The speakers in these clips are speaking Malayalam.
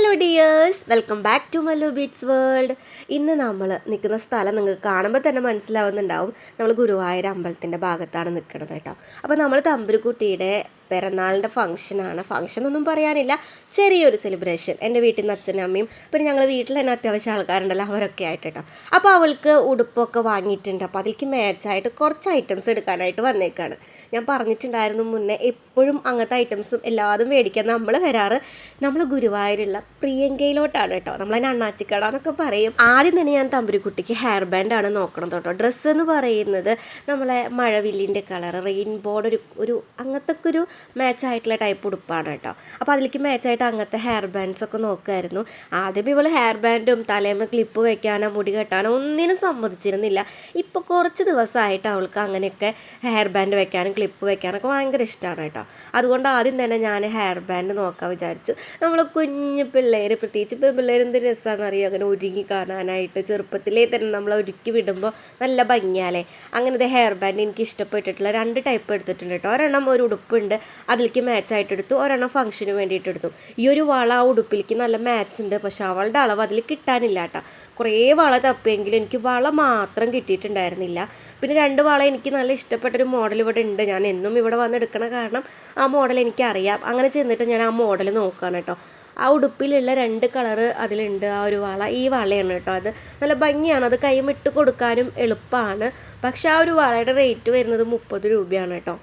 Hello dears, welcome back to Mallu beats world. ഇന്ന് നമ്മൾ നിൽക്കുന്ന സ്ഥലം നിങ്ങൾക്ക് കാണുമ്പോൾ തന്നെ മനസ്സിലാവുന്നുണ്ടാവും. നമ്മൾ ഗുരുവായൂർ അമ്പലത്തിൻ്റെ ഭാഗത്താണ് നിൽക്കുന്നത് കേട്ടോ. അപ്പോൾ നമ്മൾ തമ്പുരുക്കുട്ടിയുടെ പിറന്നാളിൻ്റെ ഫംഗ്ഷനാണ്. ഫംഗ്ഷനൊന്നും പറയാനില്ല, ചെറിയൊരു സെലിബ്രേഷൻ. എൻ്റെ വീട്ടിൽ നിന്ന് അച്ഛനും അമ്മയും പിന്നെ ഞങ്ങൾ വീട്ടിൽ തന്നെ അത്യാവശ്യം ആൾക്കാരുണ്ടല്ലോ, അവരൊക്കെ ആയിട്ട് കേട്ടോ. അപ്പോൾ അവൾക്ക് ഉടുപ്പൊക്കെ വാങ്ങിയിട്ടുണ്ട്. അപ്പോൾ അതിലേക്ക് മാച്ചായിട്ട് കുറച്ച് ഐറ്റംസ് എടുക്കാനായിട്ട് വന്നേക്കാണ്. ഞാൻ പറഞ്ഞിട്ടുണ്ടായിരുന്നു മുന്നേ, എപ്പോഴും അങ്ങനത്തെ ഐറ്റംസും എല്ലാതും മേടിക്കാൻ നമ്മൾ വരാറ് നമ്മൾ ഗുരുവായൂരുള്ള പ്രിയങ്കയിലോട്ടാണ് കേട്ടോ. നമ്മളതിന് അണ്ണാച്ചിക്കട എന്നൊക്കെ പറയും. ആദ്യം തന്നെ ഞാൻ തമ്പുരുക്കുട്ടിക്ക് ഹെയർ ബാൻഡാണ് നോക്കണം കേട്ടോ. ഡ്രസ്സ് എന്ന് പറയുന്നത് നമ്മളെ മഴവില്ലിൻ്റെ കളർ റെയിൻബോയുടെ ഒരു അങ്ങനത്തെ ഒരു മാച്ചായിട്ടുള്ള ടൈപ്പ് ഉടുപ്പാണ് കേട്ടോ. അപ്പോൾ അതിലേക്ക് മാച്ചായിട്ട് അങ്ങനത്തെ ഹെയർ ബാൻഡ്സ് ഒക്കെ നോക്കുമായിരുന്നു. ആദ്യം ഇവൾ ഹെയർ ബാൻഡും തലേമ്മ ക്ലിപ്പ് വെക്കാനോ മുടി കെട്ടാനോ ഒന്നിനും സമ്മതിച്ചിരുന്നില്ല. ഇപ്പോൾ കുറച്ച് ദിവസമായിട്ട് അവൾക്ക് അങ്ങനെയൊക്കെ ഹെയർ ബാൻഡ് വെക്കാനും ക്ലിപ്പ് വെക്കാനൊക്കെ ഭയങ്കര ഇഷ്ടമാണ് കേട്ടോ. അതുകൊണ്ട് ആദ്യം തന്നെ ഞാൻ ഹെയർ ബാൻഡ് നോക്കാൻ വിചാരിച്ചു. നമ്മൾ കുഞ്ഞു പിള്ളേർ, പ്രത്യേകിച്ച് ഇപ്പോൾ പിള്ളേർ എന്ത് രസമാണെന്നറിയോ, അങ്ങനെ ഒരുങ്ങി കാണാനായിട്ട് ചെറുപ്പത്തിലേ തന്നെ നമ്മൾ ഒരുക്കി വിടുമ്പോൾ നല്ല ഭംഗിയാലേ. അങ്ങനത്തെ ഹെയർ ബാൻഡ് എനിക്ക് ഇഷ്ടപ്പെട്ടിട്ടുള്ള 2 ടൈപ്പ് എടുത്തിട്ടുണ്ട് കേട്ടോ. ഒരെണ്ണം ഒരു ഉടുപ്പുണ്ട്, അതിലേക്ക് മാച്ചായിട്ട് എടുത്തു. ഒരെണ്ണം ഫംഗ്ഷന് വേണ്ടിയിട്ട് എടുത്തു. ഈ ഒരു വള ആ ഉടുപ്പിലേക്ക് നല്ല മാച്ച് ഉണ്ട്, പക്ഷെ അവളുടെ അളവ് അതിൽ കിട്ടാനില്ല കേട്ടോ. കുറേ വള തപ്പിയെങ്കിലും എനിക്ക് വള മാത്രം കിട്ടിയിട്ടുണ്ടായിരുന്നില്ല. പിന്നെ 2 വള എനിക്ക് നല്ല ഇഷ്ടപ്പെട്ടൊരു മോഡൽ ഇവിടെ ഉണ്ട്. ഞാൻ എന്നും ഇവിടെ വന്ന് എടുക്കണ കാരണം ആ മോഡൽ എനിക്കറിയാം. അങ്ങനെ ചെന്നിട്ട് ഞാൻ ആ മോഡൽ നോക്കുകയാണ് കേട്ടോ. ആ ഉടുപ്പിലുള്ള 2 കളറ് അതിലുണ്ട്. ആ ഒരു വള, ഈ വളയാണ് കേട്ടോ. അത് നല്ല ഭംഗിയാണ്, അത് കൈമിട്ട് കൊടുക്കാനും എളുപ്പമാണ്. പക്ഷെ ആ ഒരു വളയുടെ റേറ്റ് വരുന്നത് 30 രൂപയാണ് കേട്ടോ.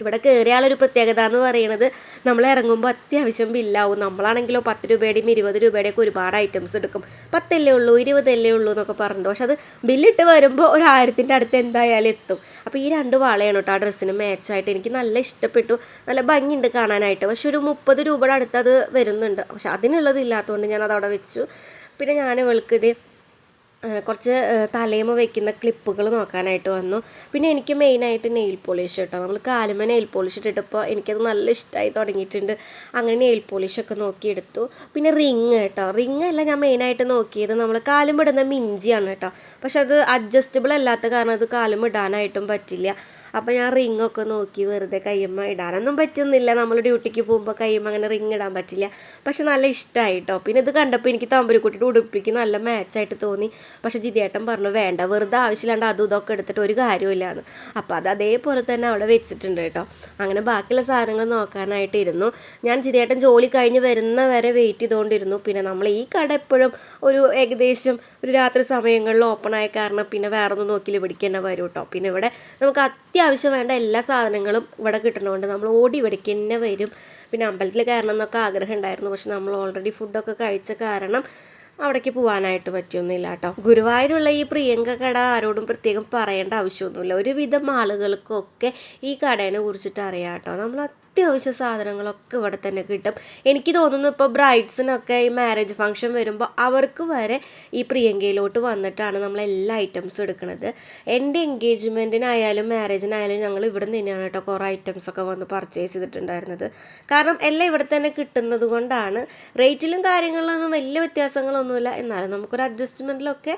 ഇവിടെ കയറിയാലൊരു പ്രത്യേകത എന്ന് പറയുന്നത്, നമ്മൾ ഇറങ്ങുമ്പോൾ അത്യാവശ്യം ബില്ലാവും. നമ്മളാണെങ്കിലോ 10 രൂപയുടെയും 20 രൂപയുടെയൊക്കെ ഒരുപാട് ഐറ്റംസ് എടുക്കും. 10 ഉള്ളൂ 20 ഉള്ളൂ എന്നൊക്കെ പറഞ്ഞിട്ട്, പക്ഷെ അത് ബില്ലിട്ട് വരുമ്പോൾ ഒരു 1000ൻ്റെ അടുത്ത് എന്തായാലും എത്തും. അപ്പോൾ ഈ 2 വളയാണ് കേട്ടോ ആ ഡ്രസ്സിന് മാച്ചായിട്ട്. എനിക്ക് നല്ല ഇഷ്ടപ്പെട്ടു, നല്ല ഭംഗിയുണ്ട് കാണാനായിട്ട്. പക്ഷെ ഒരു 30 രൂപയുടെ അടുത്ത് അത് വരുന്നുണ്ട്. പക്ഷെ അതിനുള്ളത് ഇല്ലാത്തതുകൊണ്ട് ഞാനത് അവിടെ വെച്ചു. പിന്നെ ഞാൻ ഇവൾക്കിത് കുറച്ച് തലേമ വയ്ക്കുന്ന ക്ലിപ്പുകൾ നോക്കാനായിട്ട് വന്നു. പിന്നെ എനിക്ക് മെയിനായിട്ട് നെയിൽ പോളിഷ് കേട്ടോ. നമ്മൾ കാലുമ നെയിൽ പോളിഷ് ഇട്ടിട്ടപ്പോൾ എനിക്കത് നല്ല ഇഷ്ടമായി തുടങ്ങിയിട്ടുണ്ട്. അങ്ങനെ നെയിൽ പോളിഷൊക്കെ നോക്കിയെടുത്തു. പിന്നെ റിങ് കേട്ടോ. റിങ് അല്ല ഞാൻ മെയിനായിട്ട് നോക്കിയത്, നമ്മൾ കാലുമിടുന്ന മിഞ്ചിയാണ് കേട്ടോ. പക്ഷെ അത് അഡ്ജസ്റ്റബിൾ അല്ലാത്ത കാരണം അത് കാലുമിടാനായിട്ടും പറ്റില്ല. അപ്പോൾ ഞാൻ റിങ്ങൊക്കെ നോക്കി, വെറുതെ കയ്യമ്മ ഇടാനൊന്നും പറ്റുന്നില്ല. നമ്മൾ ഡ്യൂട്ടിക്ക് പോകുമ്പോൾ കയ്യമ്മ അങ്ങനെ റിങ് ഇടാൻ പറ്റില്ല. പക്ഷെ നല്ല ഇഷ്ടമായി കേട്ടോ. പിന്നെ ഇത് കണ്ടപ്പോൾ എനിക്ക് തമ്പുരുക്കുട്ടിയുടെ ഉടുപ്പിക്ക് നല്ല മാച്ചായിട്ട് തോന്നി. പക്ഷെ ജിതിയേട്ടൻ പറഞ്ഞു വേണ്ട, വെറുതെ ആവശ്യമില്ലാണ്ട് അതും ഇതൊക്കെ എടുത്തിട്ട് ഒരു കാര്യമില്ലാന്ന്. അപ്പോൾ അത് അതേപോലെ തന്നെ അവിടെ വെച്ചിട്ടുണ്ട് കേട്ടോ. അങ്ങനെ ബാക്കിയുള്ള സാധനങ്ങൾ നോക്കാനായിട്ടിരുന്നു. ഞാൻ ജിതിയേട്ടൻ ജോലി കഴിഞ്ഞ് വരുന്ന വരെ വെയിറ്റ് ചെയ്തുകൊണ്ടിരുന്നു. പിന്നെ നമ്മൾ ഈ കട എപ്പോഴും ഒരു ഏകദേശം ഒരു രാത്രി സമയങ്ങളിൽ ഓപ്പൺ ആയ കാരണം പിന്നെ വേറെ ഒന്നും നോക്കിയില്ല, ഇവിടേക്ക് തന്നെ വരും കേട്ടോ. പിന്നെ ഇവിടെ നമുക്ക് അത്യാവശ്യം വേണ്ട എല്ലാ സാധനങ്ങളും ഇവിടെ കിട്ടുന്നതുകൊണ്ട് നമ്മൾ ഓടി ഇവിടേക്ക് തന്നെ വരും. പിന്നെ അമ്പലത്തിൽ കയറണം എന്നൊക്കെ ആഗ്രഹം ഉണ്ടായിരുന്നു, പക്ഷെ നമ്മൾ ഓൾറെഡി ഫുഡൊക്കെ കഴിച്ച കാരണം അവിടേക്ക് പോകാനായിട്ട് പറ്റിയൊന്നുമില്ല കേട്ടോ. ഗുരുവായൂരുള്ള ഈ പ്രിയങ്ക കട ആരോടും പ്രത്യേകം പറയേണ്ട ആവശ്യമൊന്നുമില്ല. ഒരുവിധം ആളുകൾക്കൊക്കെ ഈ കടേനെ കുറിച്ചിട്ട് അറിയാം കേട്ടോ. നമ്മൾ അത്യാവശ്യ സാധനങ്ങളൊക്കെ ഇവിടെ തന്നെ കിട്ടും. എനിക്ക് തോന്നുന്നു ഇപ്പോൾ ബ്രൈഡ്സിനൊക്കെ ഈ മാരേജ് ഫംഗ്ഷൻ വരുമ്പോൾ അവർക്ക് വരെ ഈ പ്രിയങ്കയിലോട്ട് വന്നിട്ടാണ് നമ്മൾ എല്ലാ ഐറ്റംസും എടുക്കുന്നത്. എൻ്റെ എൻഗേജ്മെൻറ്റിനായാലും മാരേജിനായാലും ഞങ്ങൾ ഇവിടെ നിന്ന് തന്നെയാണ് കേട്ടോ കുറേ ഐറ്റംസൊക്കെ വന്ന് പർച്ചേസ് ചെയ്തിട്ടുണ്ടായിരുന്നത്. കാരണം എല്ലാം ഇവിടെ തന്നെ കിട്ടുന്നത് കൊണ്ടാണ്. റേറ്റിലും കാര്യങ്ങളിലൊന്നും വലിയ വ്യത്യാസങ്ങളൊന്നുമില്ല, എന്നാലും നമുക്കൊരു അഡ്ജസ്റ്റ്മെൻറ്റിലൊക്കെ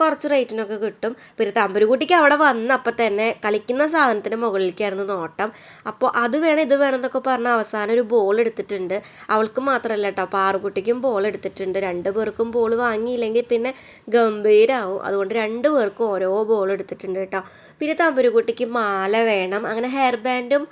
കുറച്ച് റേറ്റിനൊക്കെ കിട്ടും. പിന്നെ തമ്പുരുക്കുട്ടിക്ക് അവിടെ വന്നപ്പോൾ തന്നെ കളിക്കുന്ന സാധനത്തിൻ്റെ മുകളിലേക്കായിരുന്നു നോട്ടം. അപ്പോൾ അത് വേണം ഇത് വേണം എന്നൊക്കെ പറഞ്ഞ് അവസാനം ഒരു ബോൾ എടുത്തിട്ടുണ്ട്. അവൾക്ക് മാത്രമല്ല കേട്ടോ, പാറുകുട്ടിക്കും ബോൾ എടുത്തിട്ടുണ്ട്. 2 പേർക്കും ബോൾ വാങ്ങിയില്ലെങ്കിൽ പിന്നെ ഗംഭീരാവും. അതുകൊണ്ട് 2 പേർക്കും ഓരോ ബോൾ എടുത്തിട്ടുണ്ട് കേട്ടോ. പിന്നെ തമ്പുരുക്കുട്ടിക്ക് മാല വേണം. അങ്ങനെ ഹെയർ ബാൻഡും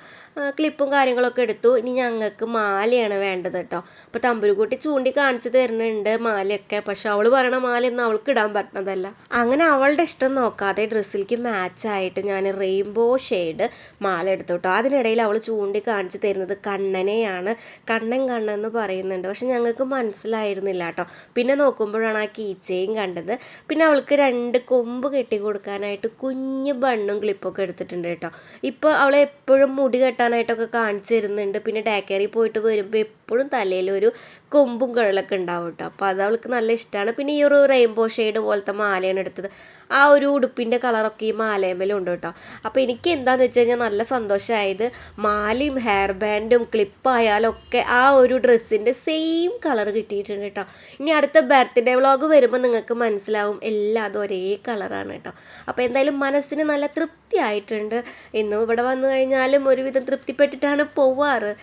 ക്ലിപ്പും കാര്യങ്ങളൊക്കെ എടുത്തു. ഇനി ഞങ്ങൾക്ക് മാലയാണ് വേണ്ടത് കേട്ടോ. അപ്പോൾ തമ്പുരുക്കുട്ടി ചൂണ്ടി കാണിച്ച് തരുന്നുണ്ട് മാലയൊക്കെ. പക്ഷെ അവൾ പറയണ മാലയൊന്നും അവൾക്ക് ഇടാൻ പറ്റുന്നതല്ല. അങ്ങനെ അവളുടെ ഇഷ്ടം നോക്കാതെ ഡ്രസ്സിലേക്ക് മാച്ചായിട്ട് ഞാൻ റെയിൻബോ ഷെയ്ഡ് മാല എടുത്തു കേട്ടോ. അതിനിടയിൽ അവൾ ചൂണ്ടി കാണിച്ച് തരുന്നത് കണ്ണനെയാണ്. കണ്ണെന്ന് പറയുന്നുണ്ട്, പക്ഷെ ഞങ്ങൾക്ക് മനസ്സിലായിരുന്നില്ല കേട്ടോ. പിന്നെ നോക്കുമ്പോഴാണ് ആ കീച്ചയും കണ്ടത്. പിന്നെ അവൾക്ക് 2 കൊമ്പ് കെട്ടി കൊടുക്കാനായിട്ട് കുഞ്ഞ് ബണ്ണും ക്ലിപ്പൊക്കെ എടുത്തിട്ടുണ്ട് കേട്ടോ. ഇപ്പോൾ അവളെ എപ്പോഴും മുടി കെട്ടാനായിട്ടൊക്കെ കാണിച്ചു തരുന്നുണ്ട്. പിന്നെ ഡേ കെയറിൽ പോയിട്ട് വരുമ്പോൾ എപ്പോഴും തലയിലൊരു കൊമ്പും കഴലൊക്കെ ഉണ്ടാവും കേട്ടോ. അപ്പോൾ അത് അവൾക്ക് നല്ല ഇഷ്ടമാണ്. പിന്നെ ഈ ഒരു റെയിൻബോ ഷെയ്ഡ് പോലത്തെ മാലയാണ് എടുത്തത്. ആ ഒരു ഉടുപ്പിൻ്റെ കളറൊക്കെ ഈ മാലയമേലും ഉണ്ട് കേട്ടോ. അപ്പോൾ എനിക്ക് എന്താണെന്ന് വെച്ച് കഴിഞ്ഞാൽ നല്ല സന്തോഷമായത് മാലയും ഹെയർ ബാൻഡും ക്ലിപ്പായാലും ഒക്കെ ആ ഒരു ഡ്രസ്സിൻ്റെ സെയിം കളർ കിട്ടിയിട്ടുണ്ട് കേട്ടോ. ഇനി അടുത്ത ബർത്ത്ഡേ വ്ളോഗ് വരുമ്പോൾ നിങ്ങൾക്ക് മനസ്സിലാവും എല്ലാം അത് ഒരേ കളറാണ് കേട്ടോ. അപ്പോൾ എന്തായാലും മനസ്സിന് നല്ല തൃപ്തിയായിട്ടുണ്ട്. ഇന്നും ഇവിടെ വന്നു കഴിഞ്ഞാലും ഒരുവിധം തൃപ്തിപ്പെട്ടിട്ടാണ് പോവാറ്.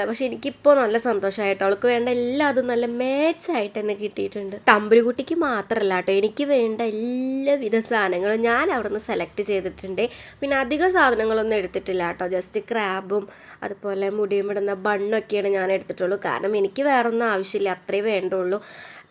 പക്ഷെ എനിക്കിപ്പോൾ നല്ല സന്തോഷമായിട്ടോ. അവൾക്ക് വേണ്ട എല്ലാം അതും നല്ല മാച്ചായിട്ട് തന്നെ കിട്ടിയിട്ടുണ്ട്. തമ്പുരുകുട്ടിക്ക് മാത്രമല്ല കേട്ടോ, എനിക്ക് വേണ്ട എല്ലാവിധ സാധനങ്ങളും ഞാൻ അവിടെ നിന്ന് സെലക്ട് ചെയ്തിട്ടുണ്ട്. പിന്നെ അധികം സാധനങ്ങളൊന്നും എടുത്തിട്ടില്ല കേട്ടോ, ജസ്റ്റ് ക്രാബും അതുപോലെ മുടിയും ഇടുന്ന ബണ്ണൊക്കെയാണ് ഞാൻ എടുത്തിട്ടുള്ളൂ. കാരണം എനിക്ക് വേറൊന്നും ആവശ്യമില്ല, അത്രേ വേണ്ടുള്ളൂ.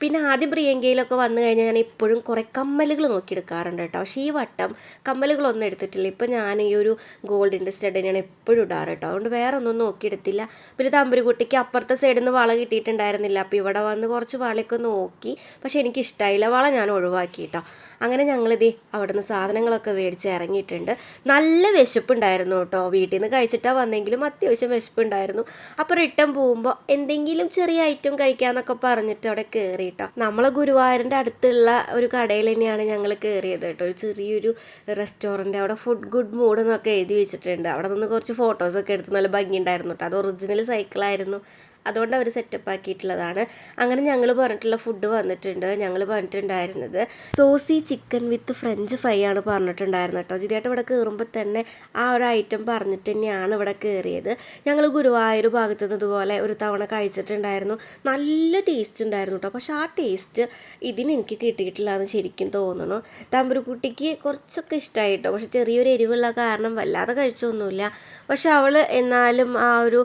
പിന്നെ ആദ്യം പ്രിയങ്കയിലൊക്കെ വന്നു കഴിഞ്ഞാൽ ഞാൻ ഇപ്പോഴും കുറേ കമ്മലുകൾ നോക്കിയെടുക്കാറുണ്ട് കേട്ടോ. പക്ഷേ ഈ വട്ടം കമ്മലുകളൊന്നും എടുത്തിട്ടില്ല. ഇപ്പം ഞാൻ ഈ ഒരു ഗോൾഡിൻ്റെ സ്റ്റഡ് തന്നെയാണ് എപ്പോഴും ഇടാറ് കേട്ടോ. അതുകൊണ്ട് വേറെ ഒന്നും നോക്കിയെടുത്തില്ല. പിന്നെ തമ്പുരുകുട്ടിക്ക് അപ്പുറത്തെ സൈഡിൽ നിന്ന് വള കിട്ടിയിട്ടുണ്ടായിരുന്നില്ല. അപ്പോൾ ഇവിടെ വന്ന് കുറച്ച് വളയൊക്കെ നോക്കി, പക്ഷേ എനിക്കിഷ്ടമായില്ല, വള ഞാൻ ഒഴിവാക്കി കേട്ടോ. അങ്ങനെ ഞങ്ങളിത് അവിടെ നിന്ന് സാധനങ്ങളൊക്കെ മേടിച്ച് ഇറങ്ങിയിട്ടുണ്ട്. നല്ല വിശപ്പുണ്ടായിരുന്നു കേട്ടോ. വീട്ടിൽ നിന്ന് കഴിച്ചിട്ടാണ് വന്നെങ്കിലും അത്യാവശ്യം വിശപ്പുണ്ടായിരുന്നു. അപ്പോൾ റിട്ടേൺ പോകുമ്പോൾ എന്തെങ്കിലും ചെറിയ ഐറ്റം കഴിക്കാമെന്നൊക്കെ പറഞ്ഞിട്ട് അവിടെ കയറി കേട്ടോ. നമ്മളെ ഗുരുവായൂരിൻ്റെ അടുത്തുള്ള ഒരു കടയിൽ തന്നെയാണ് ഞങ്ങൾ കയറിയത് കേട്ടോ. ഒരു ചെറിയൊരു റെസ്റ്റോറൻറ്റ്, അവിടെ ഫുഡ് ഗുഡ് മൂഡ് എന്നൊക്കെ എഴുതി വെച്ചിട്ടുണ്ട്. അവിടെ നിന്ന് കുറച്ച് ഫോട്ടോസൊക്കെ എടുത്ത് നല്ല ഭംഗിയുണ്ടായിരുന്നു കേട്ടോ. അത് ഒറിജിനൽ സൈക്കിളായിരുന്നു, അതുകൊണ്ട് അവർ സെറ്റപ്പ് ആക്കിയിട്ടുള്ളതാണ്. അങ്ങനെ ഞങ്ങൾ പറഞ്ഞിട്ടുള്ള ഫുഡ് വന്നിട്ടുണ്ട്. ഞങ്ങൾ പറഞ്ഞിട്ടുണ്ടായിരുന്നത് സോസി ചിക്കൻ വിത്ത് ഫ്രഞ്ച് ഫ്രൈ ആണ് പറഞ്ഞിട്ടുണ്ടായിരുന്നത് കേട്ടോ. ജിതിയായിട്ട് ഇവിടെ കയറുമ്പോൾ തന്നെ ആ ഒരു ഐറ്റം പറഞ്ഞിട്ട് തന്നെയാണ് ഇവിടെ കയറിയത്. ഞങ്ങൾ ഗുരുവായൂർ ഭാഗത്തു നിന്ന് ഇതുപോലെ ഒരു തവണ കഴിച്ചിട്ടുണ്ടായിരുന്നു. നല്ല ടേസ്റ്റ് ഉണ്ടായിരുന്നു കേട്ടോ. പക്ഷേ ആ ടേസ്റ്റ് ഇതിന് എനിക്ക് കിട്ടിയിട്ടില്ല എന്ന് ശരിക്കും തോന്നുന്നു. തമ്പുരുക്കുട്ടിക്ക് കുറച്ചൊക്കെ ഇഷ്ടമായി കേട്ടോ. പക്ഷേ ചെറിയൊരു എരിവുള്ള കാരണം വല്ലാതെ കഴിച്ചൊന്നുമില്ല. പക്ഷെ അവൾ എന്നാലും ആ ഒരു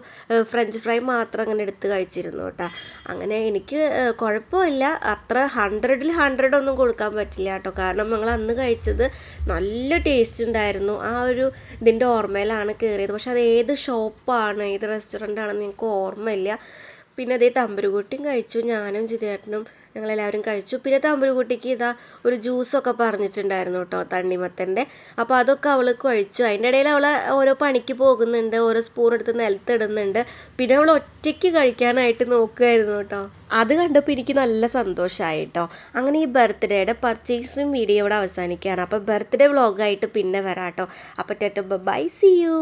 ഫ്രഞ്ച് ഫ്രൈ മാത്രം അങ്ങനെ എടുത്ത് കഴിച്ചിരുന്നു കേട്ടോ. അങ്ങനെ എനിക്ക് കുഴപ്പമില്ല, അത്ര 100ൽ 100 ഒന്നും കൊടുക്കാൻ പറ്റില്ല കേട്ടോ. കാരണം ഞങ്ങൾ അന്ന് കഴിച്ചത് നല്ല ടേസ്റ്റ് ഉണ്ടായിരുന്നു. ആ ഒരു ഇതിൻ്റെ ഓർമ്മയിലാണ് കയറിയത്. പക്ഷെ അത് ഏത് ഷോപ്പാണ്, ഏത് റെസ്റ്റോറൻ്റ് ആണെന്ന് എനിക്ക് ഓർമ്മയില്ല. പിന്നെ അതേ തമ്പുരുകുട്ടിയും കഴിച്ചു, ഞാനും ജിതേട്ടനും ഞങ്ങളെല്ലാവരും കഴിച്ചു. പിന്നെ തമ്പുരുകുട്ടിക്ക് ഇതാ ഒരു ജ്യൂസൊക്കെ പറഞ്ഞിട്ടുണ്ടായിരുന്നു കേട്ടോ, തണ്ണിമത്തൻ്റെ. അപ്പോൾ അതൊക്കെ അവൾ കഴിച്ചു. അതിൻ്റെ ഇടയിൽ അവൾ ഓരോ പണിക്ക് പോകുന്നുണ്ട്, ഓരോ സ്പൂൺ എടുത്ത് നിലത്തിടുന്നുണ്ട്. പിന്നെ അവൾ ഒറ്റയ്ക്ക് കഴിക്കാനായിട്ട് നോക്കുമായിരുന്നു കേട്ടോ. അത് കണ്ടപ്പോൾ എനിക്ക് നല്ല സന്തോഷമായി കേട്ടോ. അങ്ങനെ ഈ ബർത്ത്ഡേയുടെ പർച്ചേസും വീഡിയോ ഇവിടെ അവസാനിക്കുകയാണ്. അപ്പോൾ ബർത്ത്ഡേ വ്ളോഗായിട്ട് പിന്നെ വരാം കേട്ടോ. അപ്പോൾ ബൈ, സീ യു.